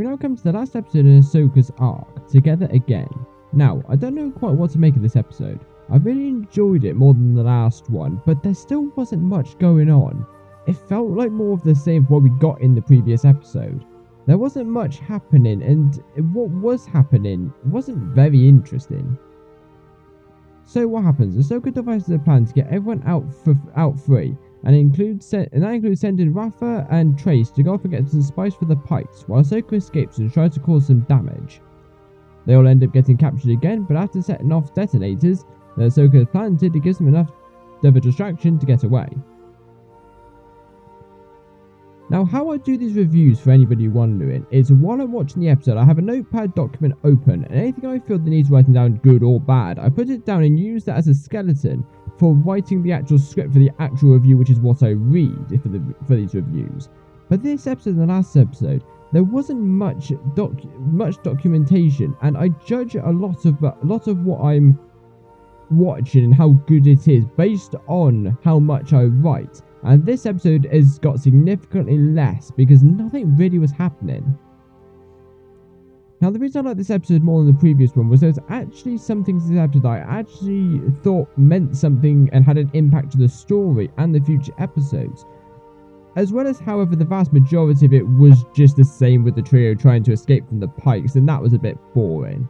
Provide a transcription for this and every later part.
we now come to the last episode in Ahsoka's arc, Together Again. Now, I don't know quite what to make of this episode. I really enjoyed it more than the last one, but there still wasn't much going on. It felt like more of the same of what we got in the previous episode. There wasn't much happening, and what was happening wasn't very interesting. So what happens? Ahsoka devises a plan to get everyone out free, and that includes sending Rafa and Trace to go off and get some spice for the pikes, while Ahsoka escapes and tries to cause some damage. They all end up getting captured again, but after setting off detonators that Ahsoka has planted, it gives them enough of a distraction to get away. Now, how I do these reviews, for anybody wondering, is while I'm watching the episode, I have a notepad document open, and anything I feel that needs writing down, good or bad, I put it down and use that as a skeleton for writing the actual script for the actual review, which is what I read for these reviews. But this episode and the last episode, there wasn't much documentation, and I judge a lot of what I'm watching and how good it is based on how much I write. And this episode has got significantly less because nothing really was happening. Now, the reason I like this episode more than the previous one was there's actually some things in this episode that I actually thought meant something and had an impact to the story and the future episodes. As well as, however, the vast majority of it was just the same with the trio trying to escape from the pikes, and that was a bit boring.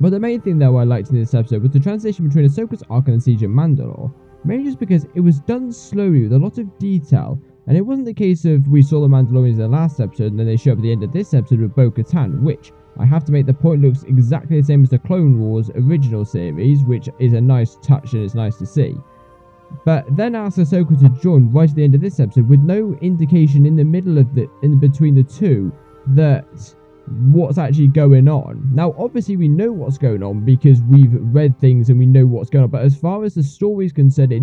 But the main thing though I liked in this episode was the transition between Ahsoka's arc and the Siege of Mandalore. Mainly just because it was done slowly with a lot of detail, and it wasn't the case of we saw the Mandalorians in the last episode and then they show up at the end of this episode with Bo-Katan, which, I have to make the point, looks exactly the same as the Clone Wars original series, which is a nice touch and it's nice to see. But then asked Ahsoka to join right at the end of this episode with no indication in the middle of between the two that what's actually going on. Now, obviously we know what's going on because we've read things and we know what's going on, but as far as the story is concerned, it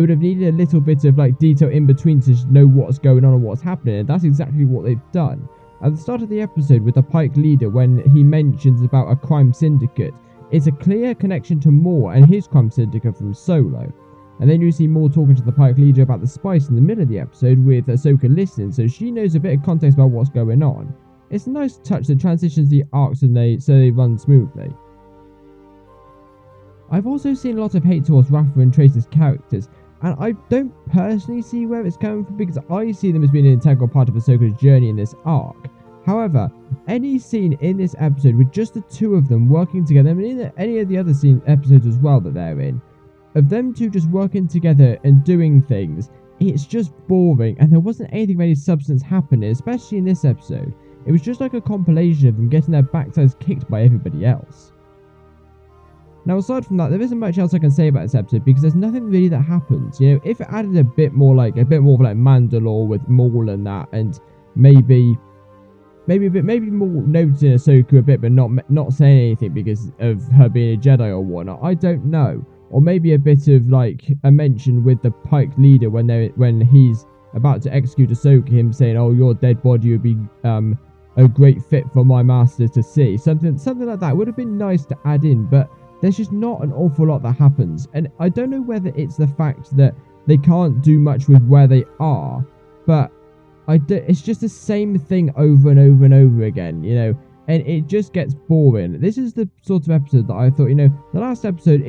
would have needed a little bit of like detail in between to know what's going on and what's happening, and that's exactly what they've done. At the start of the episode with the Pike leader, when he mentions about a crime syndicate, it's a clear connection to Maul and his crime syndicate from Solo. And then you see Maul talking to the Pike leader about the spice in the middle of the episode with Ahsoka listening, so she knows a bit of context about what's going on. It's a nice touch that transitions the arcs and so they run smoothly. I've also seen a lot of hate towards Rafa and Trace's characters, and I don't personally see where it's coming from because I see them as being an integral part of Ahsoka's journey in this arc. However, any scene in this episode with just the two of them working together, and in any of the other episodes as well that they're in, of them two just working together and doing things, it's just boring, and there wasn't anything of any substance happening, especially in this episode. It was just like a compilation of them getting their backsides kicked by everybody else. Now, aside from that, there isn't much else I can say about this episode because there's nothing really that happens. You know, if it added a bit more of like Mandalore with Maul and that, and maybe Maul noticing Ahsoka a bit, but not saying anything because of her being a Jedi or whatnot. I don't know. Or maybe a bit of like a mention with the Pike leader when he's about to execute Ahsoka, him saying, "Oh, your dead body would be a great fit for my master to see." Something like that would have been nice to add in, but there's just not an awful lot that happens. And I don't know whether it's the fact that they can't do much with where they are, but it's just the same thing over and over and over again, you know, and it just gets boring. This is the sort of episode that I thought, you know, the last episode,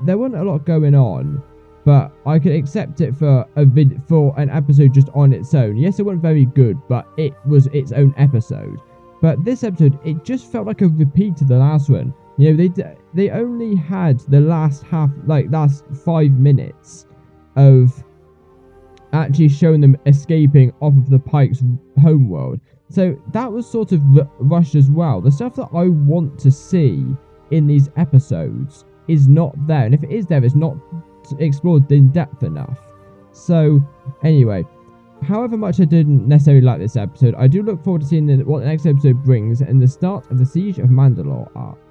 there wasn't a lot going on, but I could accept it for an episode just on its own. Yes, it wasn't very good, but it was its own episode. But this episode, it just felt like a repeat of the last one. You know, they only had the last 5 minutes of actually showing them escaping off of the Pike's homeworld. So that was sort of rushed as well. The stuff that I want to see in these episodes is not there, and if it is there, it's not explored in depth enough. So anyway, however much I didn't necessarily like this episode, I do look forward to seeing what the next episode brings in the start of the Siege of Mandalore arc.